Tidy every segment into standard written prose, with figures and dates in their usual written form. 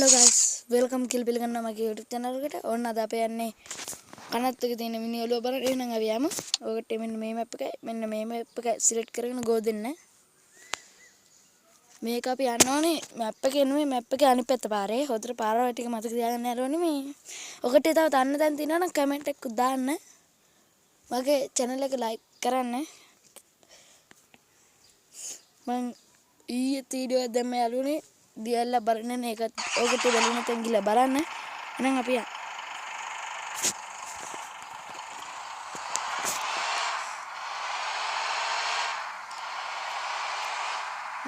Hello guys, welcome kilpilganna mage YouTube channel එකට. ඔන්න අද අපි යන්නේ කනත් එක තියෙන මිනි ඔලුව බලන්න. එහෙනම් අපි යමු. ඔකට මෙන්න මේ map එකයි මෙන්න මේ map එක select කරගෙන go දෙන්න. මේක අපි යන්න ඕනේ map එකේ නෙමෙයි map එකේ අනිත් පැත්ත පාරේ. හොඳට පාරවල් ටික මතක තියාගන්න යන්න මේ. ඔකට තව දන්න දැන් තියෙනවා නම් comment එකක් දාන්න. මගේ channel එක like කරන්න. මම ඊයේ වීඩියෝ එක දැම්ම යාළුවනේ දියල්ලා බලන්න නේ ඒකත් ඔකට බලන්න තෙන් ගිහලා බලන්න. එහෙනම් අපි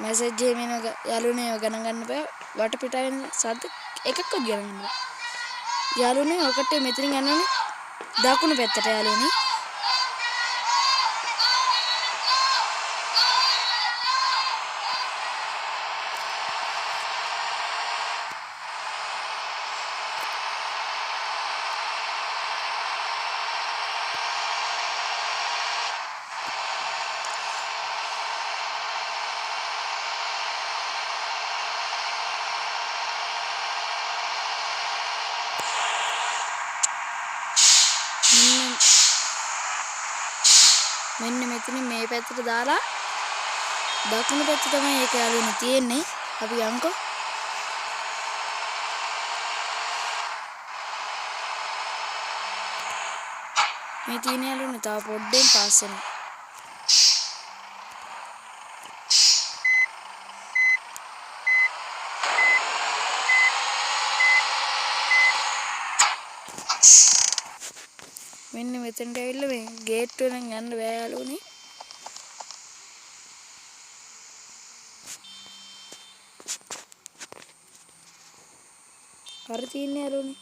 මැසේජ් එකේ මේන යාළුවනේ ගණන් ගන්න බෑ වටපිටාවෙන් සද්ද එකක්වත් ගණන් ගන්න බෑ. යාළුවනේ ඔකට මෙතනින් යනවනේ දකුණු පැත්තට යාළුවනේ. මෙන්න මෙතන මේ පැත්තට දාලා දකුණු පැත්ත තමයි ඒක යාළුවනේ තියෙන්නේ. අපි යන්කෝ. මේ තියෙන යාළුවනේ තව පොඩ්ඩෙන් පාස් වෙනවා. මෙන්න මෙතනට ඇවිල්ලා මේ ගේට් වලින් යන්න බෑ යාළුවනේ. අර තියෙන්නේ යාළුවනේ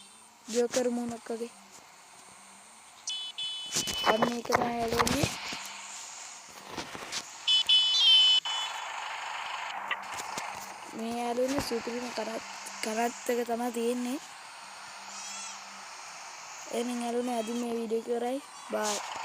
ජෝකර් මොනක් වගේ. අන්න ඒක තමයි යාළුවනේ. මේ යාළුවනේ සුපිරිම කරත් එක තමයි තියෙන්නේ. එහෙනම් යාළුවනේ අද මේ වීඩියෝ එක ඉවරයි. බයි.